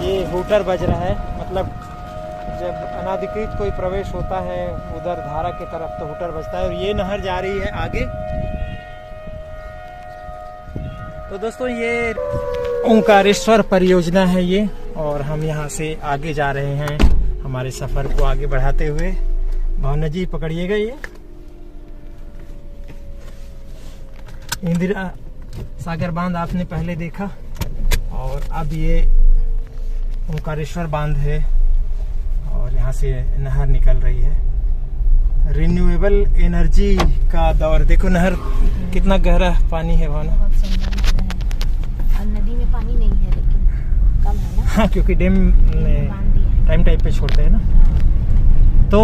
ये हूटर बज रहा है, मतलब जब अनाधिकृत कोई प्रवेश होता है उधर धारा की तरफ तो हूटर बजता है। और ये नहर जा रही है आगे। तो दोस्तों ये ओंकारेश्वर परियोजना है ये, और हम यहाँ से आगे जा रहे हैं हमारे सफ़र को आगे बढ़ाते हुए। भावना जी पकड़िएगा। ये इंदिरा सागर बांध आपने पहले देखा, और अब ये ओंकारेश्वर बांध है और यहाँ से नहर निकल रही है। रिन्यूएबल एनर्जी का दौर। देखो नहर कितना गहरा पानी है भावना। बहुत सुंदर है। और नदी में पानी नहीं है लेकिन कम है ना। हाँ, क्योंकि डैम में टाइम टाइप पे छोड़ते हैं ना। हाँ। तो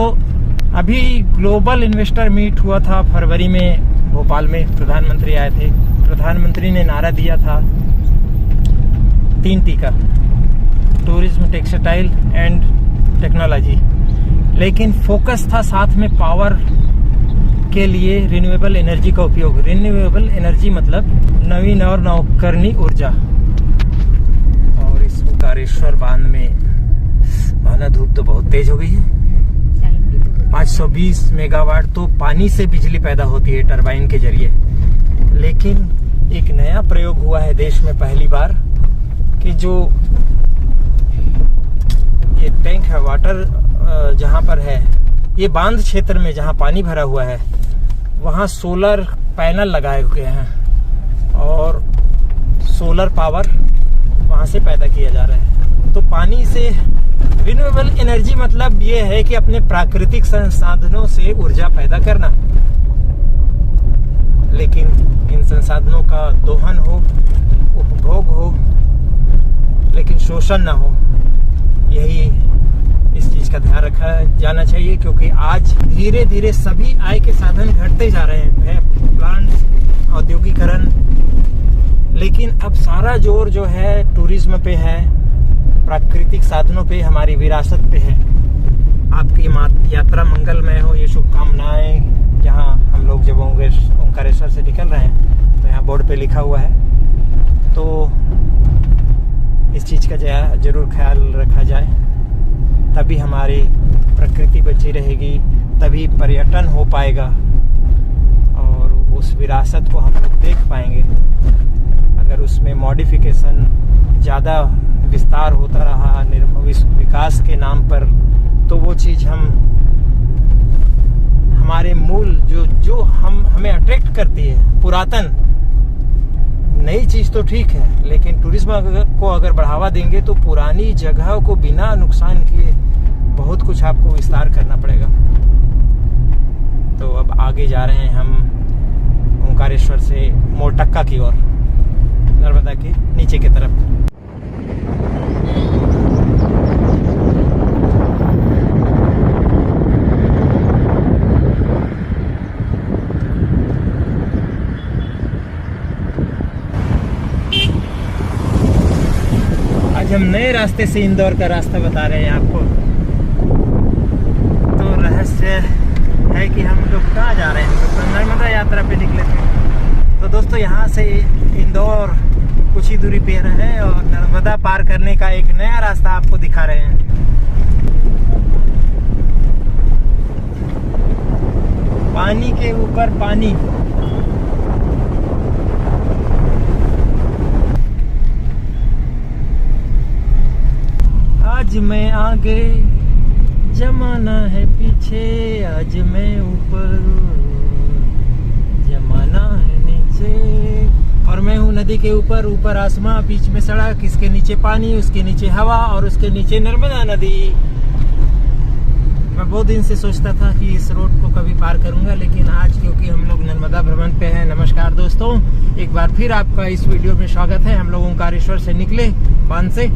अभी ग्लोबल इन्वेस्टर मीट हुआ था फरवरी में भोपाल में, प्रधानमंत्री आए थे। प्रधानमंत्री ने नारा दिया था 3T का, टूरिज्म, टेक्सटाइल एंड टेक्नोलॉजी, लेकिन फोकस था साथ में पावर के लिए रिन्यूएबल एनर्जी का उपयोग। रिन्यूएबल एनर्जी मतलब नवीन और नवकरणीय ऊर्जा। और इस ओंकारेश्वर बांध में भावना धूप तो बहुत तेज हो गई है। 520 मेगावाट तो पानी से बिजली पैदा होती है टरबाइन के जरिए। लेकिन एक नया प्रयोग हुआ है देश में पहली बार कि जो ये टैंक है वाटर जहाँ पर है, ये बांध क्षेत्र में जहाँ पानी भरा हुआ है वहाँ सोलर पैनल लगाए गए हैं और सोलर पावर वहाँ से पैदा किया जा रहा है। तो पानी से रिन्यूएबल एनर्जी मतलब ये है कि अपने प्राकृतिक संसाधनों से ऊर्जा पैदा करना, लेकिन इन संसाधनों का दोहन हो, उपभोग हो, लेकिन शोषण ना हो। यही इस चीज का ध्यान रखा जाना चाहिए, क्योंकि आज धीरे धीरे सभी आय के साधन घटते जा रहे हैं। प्लांट, औद्योगिकरण, लेकिन अब सारा जोर जो है टूरिज्म पे है, प्राकृतिक साधनों पे, हमारी विरासत पे है। आपकी यात्रा मंगलमय हो, ये शुभकामनाएं। जहाँ हम लोग जब ओंकारेश्वर से निकल रहे हैं तो यहाँ बोर्ड पे लिखा हुआ है, तो इस चीज़ का जरूर ख्याल रखा जाए, तभी हमारी प्रकृति बची रहेगी, तभी पर्यटन हो पाएगा और उस विरासत को हम लोग देख पाएंगे। अगर उसमें मॉडिफिकेशन, ज़्यादा विस्तार होता रहा विकास के नाम पर, तो वो चीज़ हमारे मूल जो हमें अट्रैक्ट करती है, पुरातन नई चीज़ तो ठीक है, लेकिन टूरिज्म को अगर बढ़ावा देंगे तो पुरानी जगह को बिना नुकसान किए बहुत कुछ आपको विस्तार करना पड़ेगा। तो अब आगे जा रहे हैं हम ओंकारेश्वर से मोरटक्का की ओर, नर्मदा के नीचे की तरफ। आज हम नए रास्ते से इंदौर का रास्ता बता रहे हैं आपको। तो रहस्य है कि हम लोग कहाँ जा रहे हैं। तो नर्मदा यात्रा पे निकले थे। तो दोस्तों यहाँ से इंदौर कुछ ही दूरी पे है और नर्मदा पार करने का एक नया रास्ता आपको दिखा रहे हैं। पानी के ऊपर पानी। आज मैं आगे, जमाना है पीछे, आज मैं ऊपर, जमाना है नीचे। और मैं हूँ नदी के ऊपर, ऊपर आसमां, बीच में सड़क, इसके नीचे पानी, उसके नीचे हवा और उसके नीचे नर्मदा नदी। मैं बहुत दिन से सोचता था कि इस रोड को कभी पार करूंगा, लेकिन आज क्योंकि हम लोग नर्मदा भ्रमण पे हैं। नमस्कार दोस्तों, एक बार फिर आपका इस वीडियो में स्वागत है। हम लोग ओंकारेश्वर से निकले बांध से।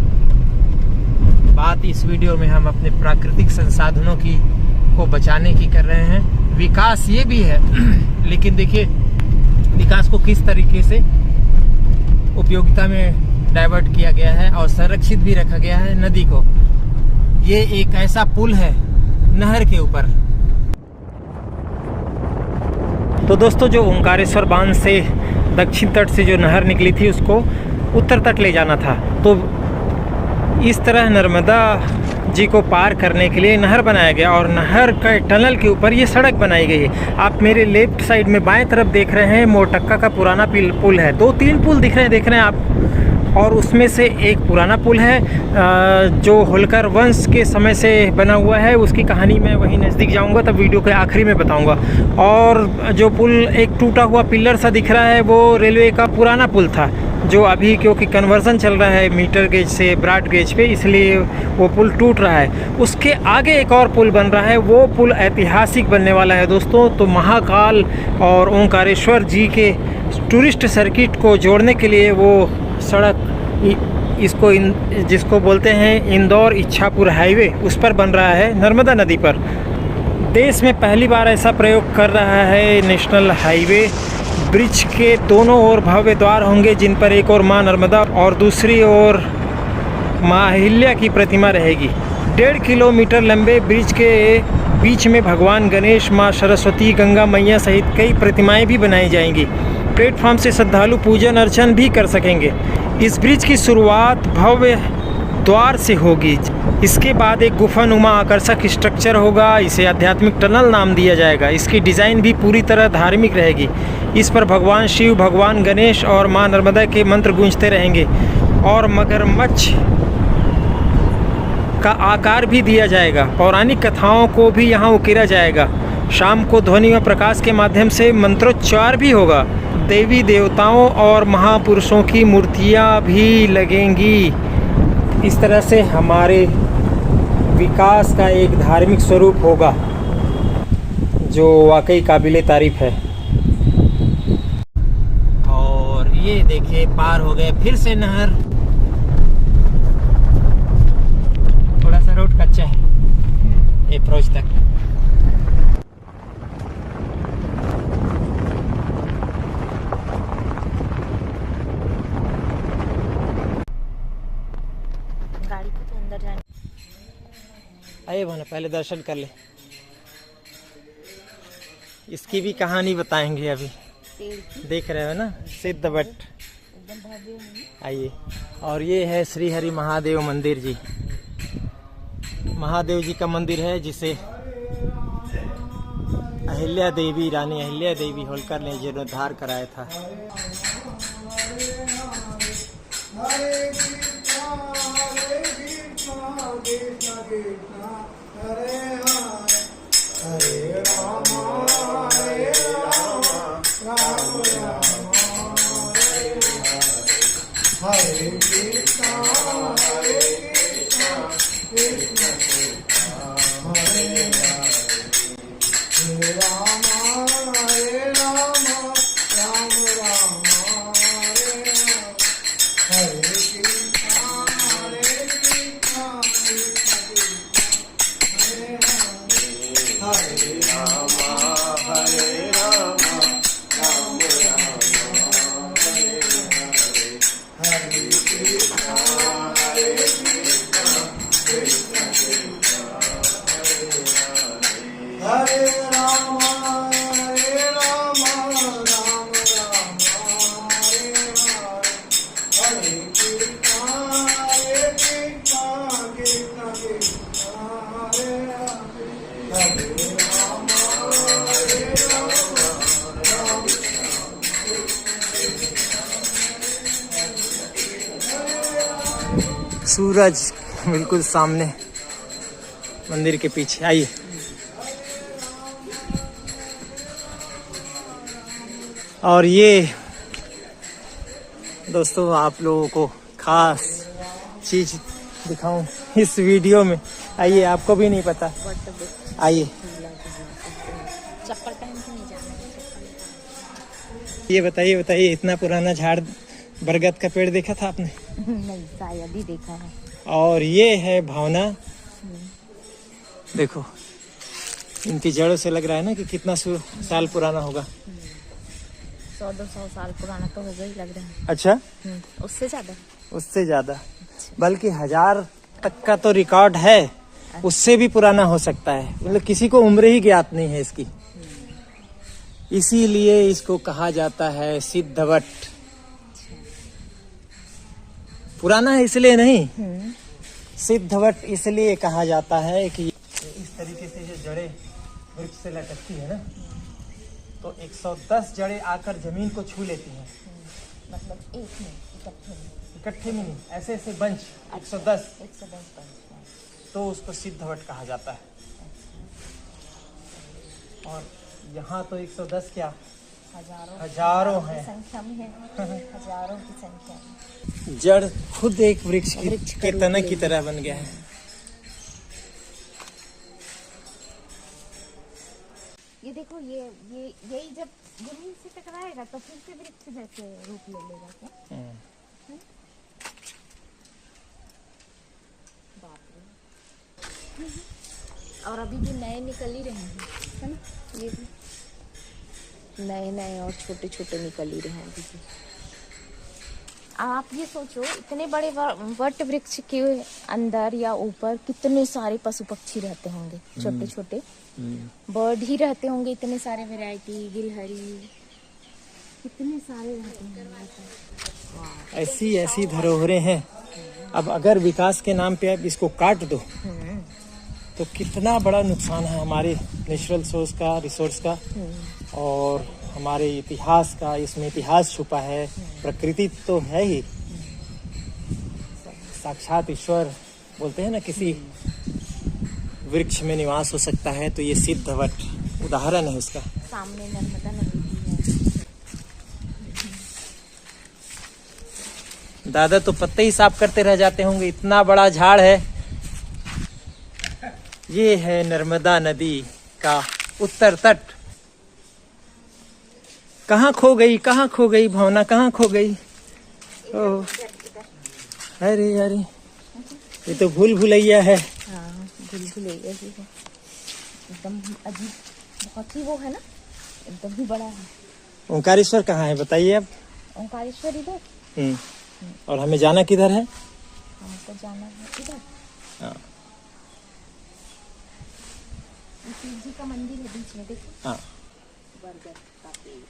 बात इस वीडियो में हम अपने प्राकृतिक संसाधनों की को बचाने की कर रहे हैं। विकास ये भी है, लेकिन देखिए विकास को किस तरीके से उपयोगिता में डाइवर्ट किया गया है और संरक्षित भी रखा गया है नदी को। ये एक ऐसा पुल है नहर के ऊपर। तो दोस्तों, जो ओंकारेश्वर बांध से दक्षिण तट से जो नहर निकली थी उसको उत्तर तट ले जाना था। तो इस तरह नर्मदा जी को पार करने के लिए नहर बनाया गया और नहर के टनल के ऊपर ये सड़क बनाई गई है। आप मेरे लेफ्ट साइड में बाएं तरफ देख रहे हैं मोरटक्का का पुराना पुल है। 2-3 पुल देख रहे हैं आप, और उसमें से एक पुराना पुल है जो होलकर वंश के समय से बना हुआ है। उसकी कहानी मैं वहीं नज़दीक जाऊंगा तब वीडियो के आखिरी में बताऊंगा। और जो पुल एक टूटा हुआ पिलर सा दिख रहा है वो रेलवे का पुराना पुल था, जो अभी क्योंकि कन्वर्जन चल रहा है मीटर गेज से ब्रॉड गेज पे, इसलिए वो पुल टूट रहा है। उसके आगे एक और पुल बन रहा है, वो पुल ऐतिहासिक बनने वाला है दोस्तों। तो महाकाल और ओंकारेश्वर जी के टूरिस्ट सर्किट को जोड़ने के लिए वो सड़क जिसको बोलते हैं इंदौर इच्छापुर हाईवे, उस पर बन रहा है नर्मदा नदी पर। देश में पहली बार ऐसा प्रयोग कर रहा है नेशनल हाईवे। ब्रिज के दोनों ओर भव्य द्वार होंगे जिन पर एक ओर माँ नर्मदा और दूसरी ओर माँ अहिल्या की प्रतिमा रहेगी। 1.5 किलोमीटर लंबे ब्रिज के बीच में भगवान गणेश, माँ सरस्वती, गंगा मैया सहित कई प्रतिमाएं भी बनाई जाएंगी। प्लेटफॉर्म से श्रद्धालु पूजन अर्चन भी कर सकेंगे। इस ब्रिज की शुरुआत भव्य द्वार से होगी। इसके बाद एक गुफानुमा आकर्षक स्ट्रक्चर होगा, इसे आध्यात्मिक टनल नाम दिया जाएगा। इसकी डिज़ाइन भी पूरी तरह धार्मिक रहेगी। इस पर भगवान शिव, भगवान गणेश और मां नर्मदा के मंत्र गूंजते रहेंगे और मगरमच्छ का आकार भी दिया जाएगा। पौराणिक कथाओं को भी यहाँ उकेरा जाएगा। शाम को ध्वनि व प्रकाश के माध्यम से मंत्रोच्चार भी होगा। देवी देवताओं और महापुरुषों की मूर्तियाँ भी लगेंगी। इस तरह से हमारे विकास का एक धार्मिक स्वरूप होगा जो वाकई काबिले तारीफ है। और ये देखिए पार हो गए फिर से नहर। थोड़ा सा रोड कच्चा है अप्रोच तक। गाड़ी को तो अंदर जाने। आइए भाना पहले दर्शन कर ले। इसकी भी कहानी बताएंगे अभी। देख रहे हो ना सिद्ध भट्ट, एकदम भव्य है। आइए। और ये है श्री हरि महादेव मंदिर जी। महादेव जी का मंदिर है जिसे अहिल्या देवी, रानी अहिल्या देवी होलकर ने जीर्णोद्धार कराया था। सूरज बिल्कुल सामने मंदिर के पीछे। आइए। और ये दोस्तों आप लोगों को खास चीज दिखाऊं इस वीडियो में। आइए, आपको भी नहीं पता। आइए। चप्पल पहन के नहीं जाना। ये बताइए इतना पुराना झाड़ बरगद का पेड़ देखा था आपने? नहीं, शायद ही देखा है। और ये है भावना। देखो इनकी जड़ों से लग रहा है ना कि कितना साल पुराना होगा। 100-200 साल पुराना तो होगा ही लग रहा है। अच्छा, उससे ज्यादा? उससे ज्यादा, बल्कि 1000 तक का तो रिकॉर्ड है। उससे भी पुराना हो सकता है। मतलब किसी को उम्र ही ज्ञात नहीं है इसकी, इसीलिए इसको कहा जाता है सिद्धवट। पुराना है इसलिए नहीं, सिद्धवट इसलिए कहा जाता है कि इस तरीके से जो जड़ें वृक्ष से लटकती है ना, तो 110 जड़ें आकर जमीन को छू लेती हैं। मतलब एक में इकट्ठे में नहीं, ऐसे ऐसे बंच 110, 110 तो उसको सिद्धवट कहा जाता है। और यहाँ तो 110 क्या, हजारों की हैं। संख्या में है, हजारों की संख्या में। जड़ खुद एक वृक्ष के तना की तरह बन गया है। ये देखो, यही जब जमीन से टकराएगा तो फिर से वृक्ष जैसे रूप ले लेगा क्या? बाप रे। और अभी भी नए निकल ही रहे हैं, है ना? ये भी नए और छोटे छोटे निकल ही रहे हैं अभी भी। आप ये सोचो, इतने बड़े वट वृक्ष के अंदर या ऊपर कितने सारे पशु पक्षी रहते होंगे, छोटे छोटे बर्ड ही रहते होंगे, इतने सारे वैरायटी, गिलहरी, कितने सारे रहते होंगे। ऐसी ऐसी धरोहरें हैं। अब अगर विकास के नाम पे अब इसको काट दो तो कितना बड़ा नुकसान है हमारे नेचुरल सोर्स का, रिसोर्स का, और हमारे इतिहास का। इसमें इतिहास छुपा है, प्रकृति तो है ही, साक्षात ईश्वर बोलते हैं ना, किसी वृक्ष में निवास हो सकता है, तो ये सिद्धवट उदाहरण है उसका। सामने नर्मदा नदी है। दादा तो पत्ते ही साफ करते रह जाते होंगे, इतना बड़ा झाड़ है। ये है नर्मदा नदी का उत्तर तट। कहाँ खो गई भावना, कहाँ खो गई? ओह, अरे अरे, ये तो भूल भुलैया है। हाँ, भूल भुलैया ही है, एकदम अजीब, बहुत ही वो है ना, एकदम ही बड़ा है। ओंकारेश्वर कहाँ है बताइए अब? ओंकारेश्वर इधर। और हमें जाना किधर है? हमको जाना है इधर। हाँ, शिव जी का मंदिर है बीच में, देखो। हाँ, बरगद का पेड़।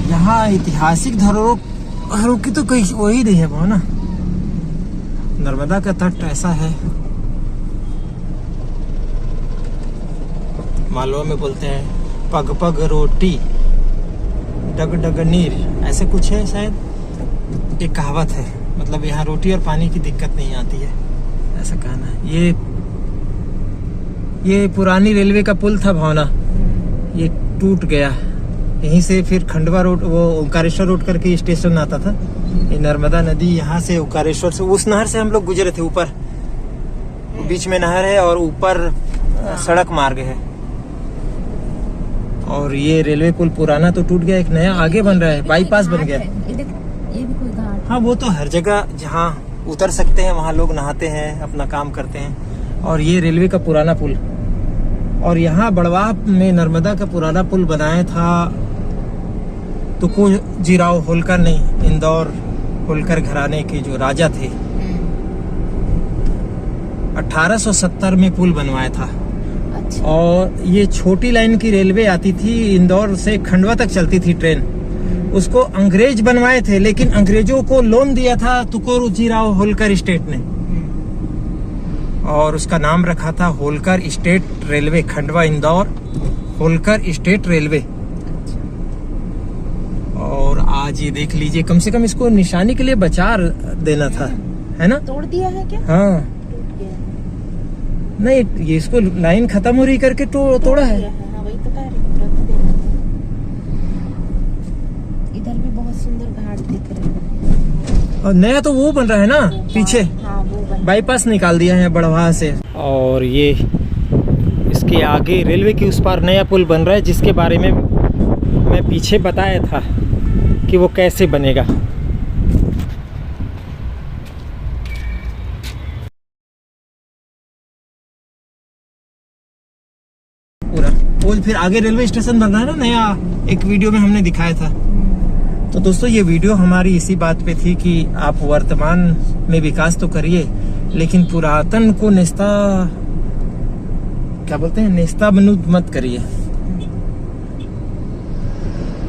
यहाँ ऐतिहासिक धरोहरों की तो कोई वही नहीं है भावना। नर्मदा का तट ऐसा है, मालवा में बोलते हैं पग पग रोटी डग डग नीर, ऐसे कुछ है शायद, एक कहावत है। मतलब यहाँ रोटी और पानी की दिक्कत नहीं आती है, ऐसा कहना है। ये पुरानी रेलवे का पुल था भावना, ये टूट गया। यहीं से फिर खंडवा रोड, वो ओंकारेश्वर रोड करके स्टेशन आता था। ये नर्मदा नदी यहाँ से ओंकारेश्वर से, उस नहर से हम लोग गुजरे थे। ऊपर बीच में नहर है और ऊपर सड़क मार्ग है। और ये रेलवे पुल पुराना तो टूट गया, एक नया आगे बन रहा है, बाईपास बन गया। ये भी कोई घाट। हाँ, वो तो हर जगह जहाँ उतर सकते हैं वहाँ लोग नहाते हैं, अपना काम करते हैं। और ये रेलवे का पुराना पुल। और यहाँ बड़वाह में नर्मदा का पुराना पुल बनाया था तुकोजीराव होलकर ने, इंदौर होलकर घराने के जो राजा थे। 1870 में पुल बनवाया था। अच्छा। और ये छोटी लाइन की रेलवे आती थी, इंदौर से खंडवा तक चलती थी ट्रेन। उसको अंग्रेज बनवाए थे, लेकिन अंग्रेजों को लोन दिया था तुकोजीराव होलकर स्टेट ने, और उसका नाम रखा था Holkar state railway, Khandwa Indore Holkar state railway. और आज ये देख लीजिए, कम से कम इसको निशानी के लिए बचा देना था, है ना? तोड़ दिया है क्या? हाँ, टूट गया है। नहीं, ये इसको लाइन खत्म हो रही करके तोड़ा है। हाँ, वही तो कह रही हूँ, रख देना। इधर भी बहुत सुंदर घाट दिख रहे हैं। और नया तो वो बन रहा है ना पीछे, हाँ, वो बन बाईपास निकाल दिया है बड़वाह से। और ये इसके आगे रेलवे के उस पार नया पुल बन रहा है, जिसके बारे में मैं पीछे बताया था कि वो कैसे बनेगा। पूरा पुल फिर आगे रेलवे स्टेशन बन रहा है ना नया, एक वीडियो में हमने दिखाया था। तो दोस्तों, ये वीडियो हमारी इसी बात पे थी कि आप वर्तमान में विकास तो करिए, लेकिन पुरातन को नेस्ताभूत मत करिए।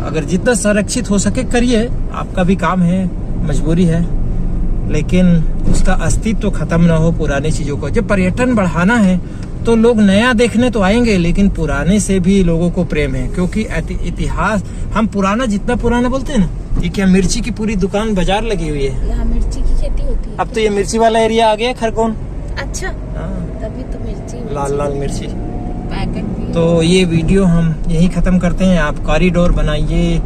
अगर जितना संरक्षित हो सके करिए, आपका भी काम है, मजबूरी है, लेकिन उसका अस्तित्व खत्म ना हो पुरानी चीजों को। जब पर्यटन बढ़ाना है तो लोग नया देखने तो आएंगे, लेकिन पुराने से भी लोगों को प्रेम है, क्योंकि इतिहास हम पुराना, जितना पुराना बोलते हैं ना। ये क्या मिर्ची की पूरी दुकान बाजार लगी हुई है। यहाँ मिर्ची की खेती होती है। अब तो ये मिर्ची वाला एरिया आ गया खरगोन। अच्छा, हाँ, तभी तो मिर्ची लाल लाल मिर्ची। पैकेट भी। तो ये वीडियो हम यही खत्म करते हैं। आप कॉरिडोर बनाइए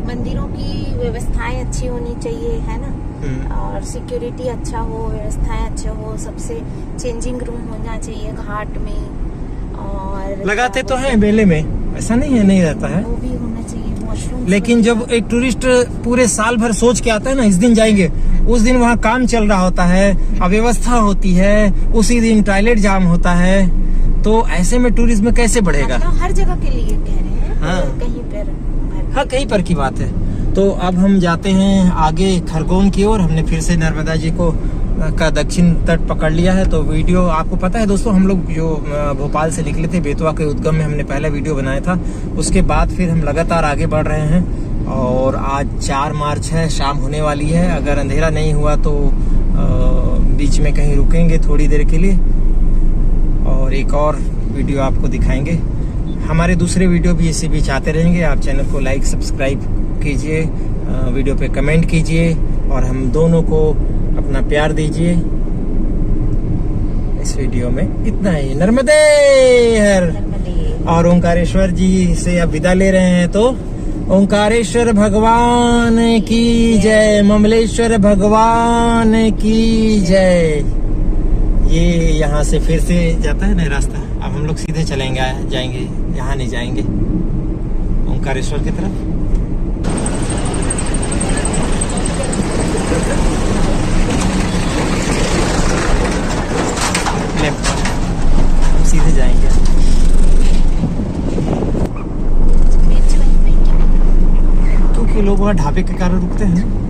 मंदिरों की व्यवस्थाएं अच्छी होनी चाहिए, है ना? और सिक्योरिटी अच्छा हो, व्यवस्थाएं अच्छा हो, सबसे चेंजिंग रूम होना चाहिए घाट में। और लगाते तो हैं मेले में, ऐसा नहीं है नहीं रहता है, वो भी होना चाहिए, वॉशरूम। लेकिन जब एक टूरिस्ट पूरे साल भर सोच के आता है ना, इस दिन जाएंगे, उस दिन वहाँ काम चल रहा होता है, अव्यवस्था होती है, उसी दिन टॉयलेट जाम होता है, तो ऐसे में टूरिज्म कैसे बढ़ेगा? तो हर जगह के लिए कह रहे हैं। हाँ। कहीं पर, हाँ, कहीं पर की बात है। तो अब हम जाते हैं आगे खरगोन की ओर। हमने फिर से नर्मदा जी को का दक्षिण तट पकड़ लिया है। तो वीडियो आपको पता है दोस्तों, हम लोग जो भोपाल से निकले थे, बेतवा के उद्गम में हमने पहला वीडियो बनाया था। उसके बाद फिर हम लगातार आगे बढ़ रहे हैं, और आज 4 मार्च है, शाम होने वाली है। अगर अंधेरा नहीं हुआ तो बीच में कहीं रुकेंगे थोड़ी देर के लिए, और एक और वीडियो आपको दिखाएंगे। हमारे दूसरे वीडियो भी इसी बीच आते रहेंगे। आप चैनल को लाइक सब्सक्राइब कीजिए, वीडियो पे कमेंट कीजिए, और हम दोनों को अपना प्यार दीजिए। इस वीडियो में इतना ही। नर्मदे हर। और ओंकारेश्वर जी से अब विदा ले रहे हैं, तो ओंकारेश्वर भगवान की जय, ममलेश्वर भगवान की जय। ये यहाँ से फिर से जाता है ना रास्ता, अब हम लोग सीधे जाएंगे, यहाँ नहीं जाएंगे, ओंकारेश्वर की तरफ। लेफ्ट, हम सीधे जाएंगे। क्योंकि लोग वहाँ ढाबे के कारण रुकते हैं।